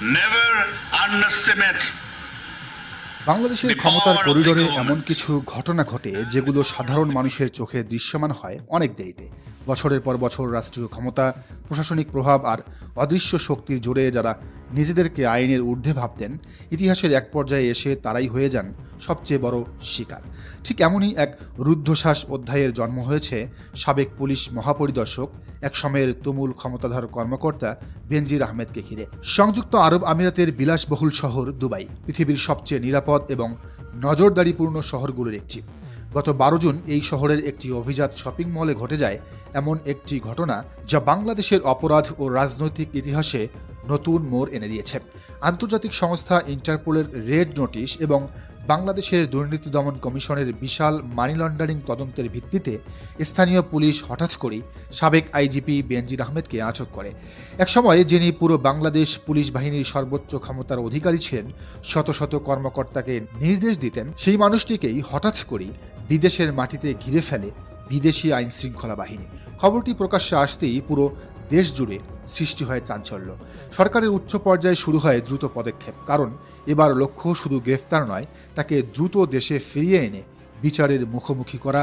Never underestimate বাংলাদেশের ক্ষমতার করিডোরে এমন কিছু ঘটনা ঘটে যেগুলো সাধারণ মানুষের চোখে দৃশ্যমান হয় অনেক দেরিতে। বছরের পর বছর রাষ্ট্রীয় ক্ষমতা, প্রশাসনিক প্রভাব আর অদৃশ্য শক্তির জোরে যারা নিজেদেরকে আইনের ঊর্ধ্বে ভাবতেন, ইতিহাসের এক পর্যায়ে এসে তারাই হয়ে যান সবচেয়ে বড় শিকার। ঠিক এমনই এক রুদ্ধশ্বাস অধ্যায়ের জন্ম হয়েছে সাবেক পুলিশ মহাপরিদর্শক, এক সময়ের তুমুল ক্ষমতাধর কর্মকর্তা বেনজির আহমেদকে ঘিরে। সংযুক্ত আরব আমিরাতের বিলাসবহুল শহর দুবাই পৃথিবীর সবচেয়ে নিরাপদ এবং নজরদারিপূর্ণ শহরগুলোর একটি। গত 12 জুন এই শহরের একটি অভিজাত শপিং মলে ঘটে যায় এমন একটি ঘটনা যা বাংলাদেশের অপরাধ ও রাজনৈতিক ইতিহাসে নতুন মোড় এনে দিয়েছে। আন্তর্জাতিক সংস্থা ইন্টারপোলের রেড নোটিশ এবং বাংলাদেশের দুর্নীতি দমন কমিশনের বিশাল মানি লন্ডারিং তদন্তের ভিত্তিতে স্থানীয় পুলিশ হঠাৎ করেই সাবেক আইজিপি বেনজির আহমেদকে আটক করে। একসময় যিনি পুরো বাংলাদেশ পুলিশ বাহিনীর সর্বোচ্চ ক্ষমতার অধিকারী ছিলেন, শত শত কর্মকর্তাকে নির্দেশ দিতেন, সেই মানুষটিকেই হঠাৎ করেই বিদেশের মাটিতে ঘিরে ফেলে বিদেশি আইন শৃঙ্খলা বাহিনী। খবরটি প্রকাশ্যে আসতেই পুরো দেশ জুড়ে সৃষ্টি হয় চাঞ্চল্য। সরকারের উচ্চ পর্যায়ে শুরু হয় দ্রুত পদক্ষেপ, কারণ এবার লক্ষ্য শুধু গ্রেফতার নয়, তাকে দ্রুত দেশে ফিরিয়ে এনে বিচারের মুখোমুখি করা,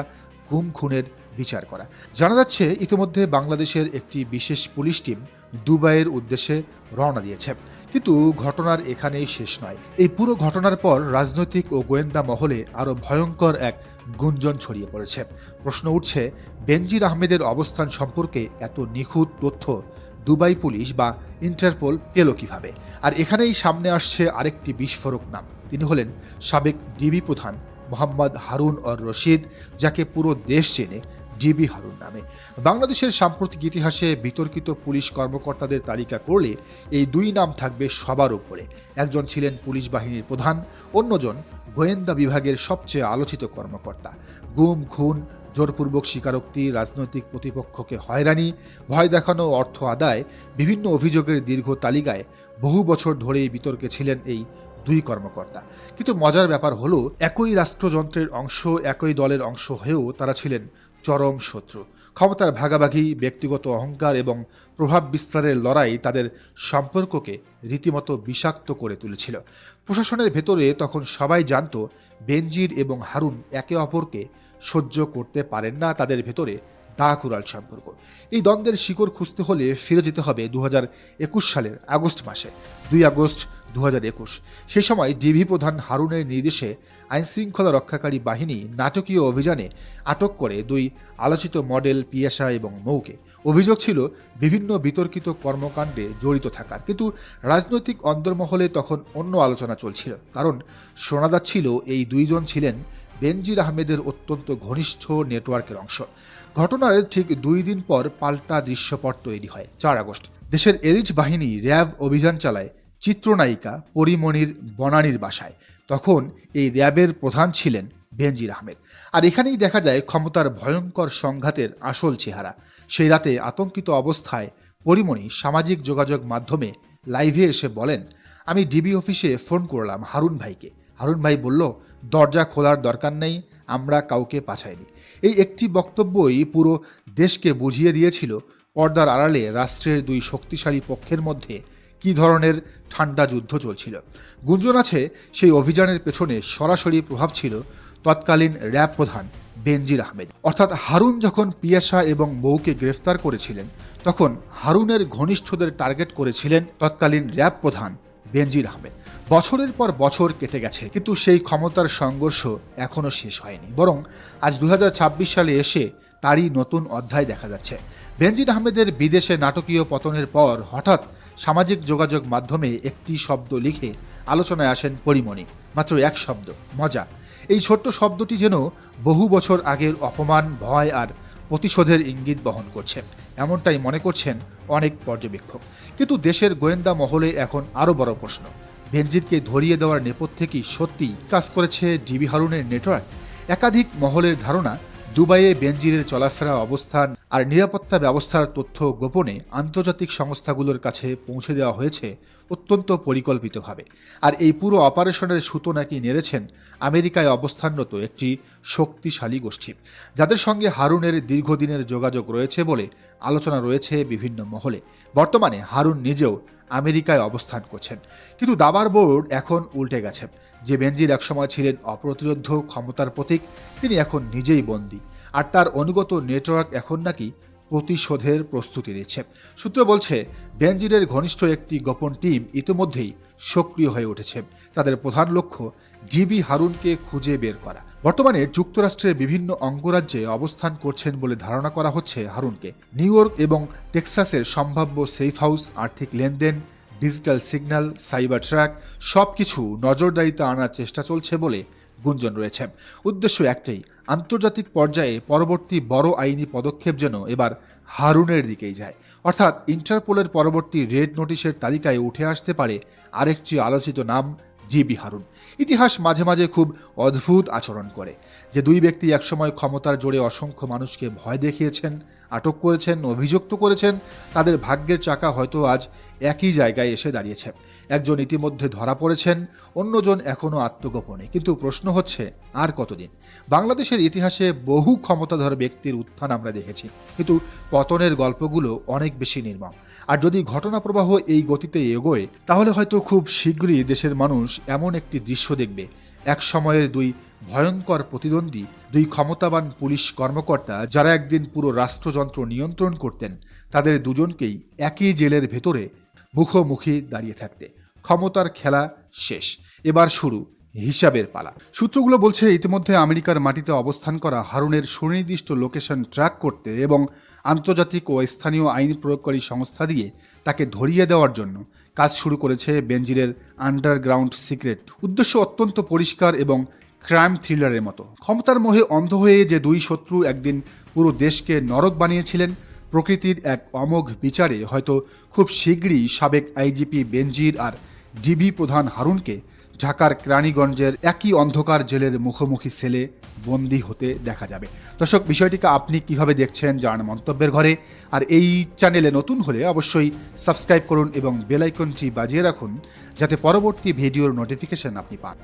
গুম খুনের বিচার করা। জানা যাচ্ছে ইতিমধ্যে বাংলাদেশের একটি বিশেষ পুলিশ টিম দুবাইয়ের উদ্দেশ্যে রওনা দিয়েছে। কিন্তু ঘটনার এখানেই শেষ নয়। এই পুরো ঘটনার পর রাজনৈতিক ও গোয়েন্দা মহলে আরও ভয়ঙ্কর এক গুঞ্জন ছড়িয়ে পড়েছে। প্রশ্ন উঠছে, বেনজির আহমেদের অবস্থান সম্পর্কে এত নিখুঁত তথ্য দুবাই পুলিশ বা ইন্টারপোল পেল কিভাবে? আর এখানেই সামনে আসছে আরেকটি বিস্ফোরক নাম। তিনি হলেন সাবেক ডিবি প্রধান মোহাম্মদ হারুন অর রশিদ, যাকে পুরো দেশ চেনে ডিবি হারুন নামে। বাংলাদেশের সাম্প্রতিক ইতিহাসে বিতর্কিত পুলিশ কর্মকর্তাদের তালিকা করলে এই দুই নাম থাকবে সবার উপরে। একজন ছিলেন পুলিশ বাহিনীর প্রধান, অন্যজন গোয়েন্দা বিভাগের সবচেয়ে আলোচিত কর্মকর্তা। গুম খুন, জোরপূর্বক স্বীকারোক্তি, রাজনৈতিক প্রতিপক্ষকে হয়রানি, ভয় দেখানো, অর্থ আদায়, বিভিন্ন অভিযোগের দীর্ঘ তালিকায় বহু বছর ধরেই বিতর্কে ছিলেন এই দুই কর্মকর্তা। কিন্তু মজার ব্যাপার হলো, একই রাষ্ট্রযন্ত্রের অংশ, একই দলের অংশ হয়েও তারা ছিলেন চরম শত্রু। ক্ষমতার ভাগাভাগি, ব্যক্তিগত অহংকার এবং প্রভাব বিস্তারের লড়াই তাদের সম্পর্ককে রীতিমতো বিষাক্ত করে তুলেছিল। প্রশাসনের ভেতরে তখন সবাই জানত বেনজির এবং হারুন একে অপরকে সহ্য করতে পারেন না, তাদের ভেতরে দাকুরাল সম্পর্ক। এই দ্বন্দ্বের শিকড় খুঁজতে হলে ফিরে যেতে হবে 2021 সালের আগস্ট মাসে। 2 আগস্ট 2021। সেই সময় ডিবি প্রধান হারুনের নির্দেশে আইনশৃঙ্খলা রক্ষাকারী বাহিনী নাটকীয় অভিযানে আটক করে দুই আলোচিত মডেল পিয়াসা এবং মৌকে। অভিযোগ ছিল বিভিন্ন বিতর্কিত কর্মকাণ্ডে জড়িত থাকার। কিন্তু রাজনৈতিক অন্দরমহলে তখন অন্য আলোচনা চলছিল, কারণ শোনা যাচ্ছিল এই দুইজন ছিলেন বেনজির আহমেদের অত্যন্ত ঘনিষ্ঠ নেটওয়ার্কের অংশ। ঘটনার ঠিক 2 দিন পর পাল্টা দৃশ্যপট তৈরি হয়। 4 আগস্ট দেশের এলিট বাহিনী র্যাব অভিযান চালায় চিত্রনায়িকা পরিমণির বনানীর বাসায়। তখন এই র্যাবের প্রধান ছিলেন বেনজির আহমেদ। আর এখানেই দেখা যায় ক্ষমতার ভয়ঙ্কর সংঘাতের আসল চেহারা। সেই রাতে আতঙ্কিত অবস্থায় পরিমণি সামাজিক যোগাযোগ মাধ্যমে লাইভে এসে বলেন, আমি ডিবি অফিসে ফোন করলাম হারুন ভাইকে। হারুন ভাই বলল, দরজা খোলার দরকার নেই, আমরা কাউকে পাঠাইনি। এই একটি বক্তব্যই পুরো দেশকে বুঝিয়ে দিয়েছিল পর্দার আড়ালে রাষ্ট্রের দুই শক্তিশালী পক্ষের মধ্যে কী ধরনের ঠান্ডা যুদ্ধ চলছিল। গুঞ্জন আছে সেই অভিযানের পেছনে সরাসরি প্রভাব ছিল তৎকালীন র্যাব প্রধান বেনজির আহমেদ। অর্থাৎ হারুন যখন পিয়াসা এবং মৌকে গ্রেফতার করেছিলেন, তখন হারুনের ঘনিষ্ঠদের টার্গেট করেছিলেন তৎকালীন র্যাব প্রধান বেনজির আহমেদ। বছরের পর বছর কেটে গেছে, কিন্তু সেই ক্ষমতার সংঘর্ষ এখনও শেষ হয়নি। বরং আজ 2026 সালে এসে তারই নতুন অধ্যায় দেখা যাচ্ছে। বেনজির আহমেদের বিদেশে নাটকীয় পতনের পর হঠাৎ সামাজিক যোগাযোগ মাধ্যমে একটি শব্দ লিখে আলোচনায় আসেন পরিমণি। মাত্র এক শব্দ, মজা। এই ছোট্ট শব্দটি যেন বহু বছর আগের অপমান, ভয় আর প্রতিশোধের ইঙ্গিত বহন করছে, এমনটাই মনে করছেন অনেক পর্যবেক্ষক। কিন্তু দেশের গোয়েন্দা মহলে এখন আরও বড় প্রশ্ন, বেনজিরকে ধরিয়ে দেওয়ার নেপথ্যে কি সত্যিই কাজ করেছে ডিবি হারুনের নেটওয়ার্ক? একাধিক মহলের ধারণা, দুবাইয়ে বেনজিরের চলাফেরা, অবস্থান আর নিরাপত্তা ব্যবস্থার তথ্য গোপনে আন্তর্জাতিক সংস্থাগুলোর কাছে পৌঁছে দেওয়া হয়েছে অত্যন্ত পরিকল্পিতভাবে। আর এই পুরো অপারেশনের সুতো নাকি নেড়েছেন আমেরিকায় অবস্থানরত একটি শক্তিশালী গোষ্ঠী, যাদের সঙ্গে হারুনের দীর্ঘদিনের যোগাযোগ রয়েছে বলে আলোচনা রয়েছে বিভিন্ন মহলে। বর্তমানে হারুন নিজেও আমেরিকায় অবস্থান করছেন, কিন্তু দাবার বোর্ড এখন উল্টে গেছে। যে বেনজির একসময় ছিলেন অপ্রতিরোধ্য ক্ষমতার প্রতীক, তিনি এখন নিজেই বন্দী, আর তার অনুগত নেটওয়ার্ক এখন নাকি প্রতিশোধের প্রস্তুতি নিচ্ছে। সূত্র বলছে, বেনজিরের ঘনিষ্ঠ একটি গোপন টিম ইতিমধ্যেই সক্রিয় হয়ে উঠেছে। তাদের প্রধান লক্ষ্য জিবি হারুনকে খুঁজে বের করা। বর্তমানে যুক্তরাষ্ট্রের বিভিন্ন অঙ্গরাজ্যে অবস্থান করছেন বলে ধারণা করা হচ্ছে হারুনকে। নিউ ইয়র্ক এবং টেক্সাসের সম্ভাব্য সেফ হাউস, আর্থিক লেনদেন, ডিজিটাল সিগন্যাল, সাইবার ট্র্যাক সবকিছু নজরদারিতে আনার চেষ্টা চলছে বলে গুঞ্জন রয়েছে। উদ্দেশ্য একটাই, আন্তর্জাতিক পর্যায়ে পরবর্তী বড় আইনি পদক্ষেপ যেন এবার হারুনের দিকেই যায়। অর্থাৎ ইন্টারপোলের পরবর্তী রেড নোটিশের তালিকায় উঠে আসতে পারে আরেকটি আলোচিত নাম, জিবি হারুন। ইতিহাস মাঝে মাঝে খুব অদ্ভুত আচরণ করে। যে দুই ব্যক্তি একসময় ক্ষমতার জোরে অসংখ্য মানুষকে ভয় দেখিয়েছেন, আটক করেছেন, অভিযুক্ত করেছেন, তাদের ভাগ্যের চাকা হয়তো আজ একই জায়গায় এসে দাঁড়িয়েছে। একজন ইতিমধ্যে ধরা পড়েছেন, অন্যজন এখনও আত্মগোপনে। কিন্তু প্রশ্ন হচ্ছে, আর কতদিন? বাংলাদেশের ইতিহাসে বহু ক্ষমতাধর ব্যক্তির উত্থান আমরা দেখেছি, কিন্তু পতনের গল্পগুলো অনেক বেশি নির্মম। আর যদি ঘটনা প্রবাহ এই গতিতে এগোয়, তাহলে হয়তো খুব শীঘ্রই দেশের মানুষ এমন একটি দৃশ্য দেখবে, এক সময়ের দুই ভয়ঙ্কর প্রতিদ্বন্দ্বী, দুই ক্ষমতাবান পুলিশ কর্মকর্তা যারা একদিন পুরো রাষ্ট্রযন্ত্র নিয়ন্ত্রণ করতেন, তাদের দুজনকেই একই জেলের ভেতরে মুখোমুখি দাঁড়িয়ে থাকতে। ক্ষমতার খেলা শেষ, এবার শুরু হিসাবের পালা। সূত্রগুলো বলছে, ইতিমধ্যে আমেরিকার মাটিতে অবস্থান করা হারুনের সুনির্দিষ্ট লোকেশন ট্র্যাক করতে এবং আন্তর্জাতিক ও স্থানীয় আইন প্রয়োগকারী সংস্থা দিয়ে তাকে ধরিয়ে দেওয়ার জন্য কাজ শুরু করেছে বেনজিরের আন্ডারগ্রাউন্ড সিক্রেট। উদ্দেশ্য অত্যন্ত পরিষ্কার এবং ক্রাইম থ্রিলারের মতো। ক্ষমতার মোহে অন্ধ হয়ে যে দুই শত্রু একদিন পুরো দেশকে নরক বানিয়েছিলেন, প্রকৃতির এক অমোঘ বিচারে হয়তো খুব শীঘ্রই সাবেক আইজিপি বেনজির আর ডিবি প্রধান হারুনকে ঢাকার কেরানীগঞ্জের একই অন্ধকার জেলের মুখোমুখি সেলে বন্দী হতে দেখা যাবে। দর্শক, বিষয়টিকে আপনি কিভাবে দেখছেন জানান মন্তব্যের ঘরে। আর এই চ্যানেলে নতুন হলে অবশ্যই সাবস্ক্রাইব করুন এবং বেল আইকনটি বাজিয়ে রাখুন, যাতে পরবর্তী ভিডিওর নোটিফিকেশন আপনি পান।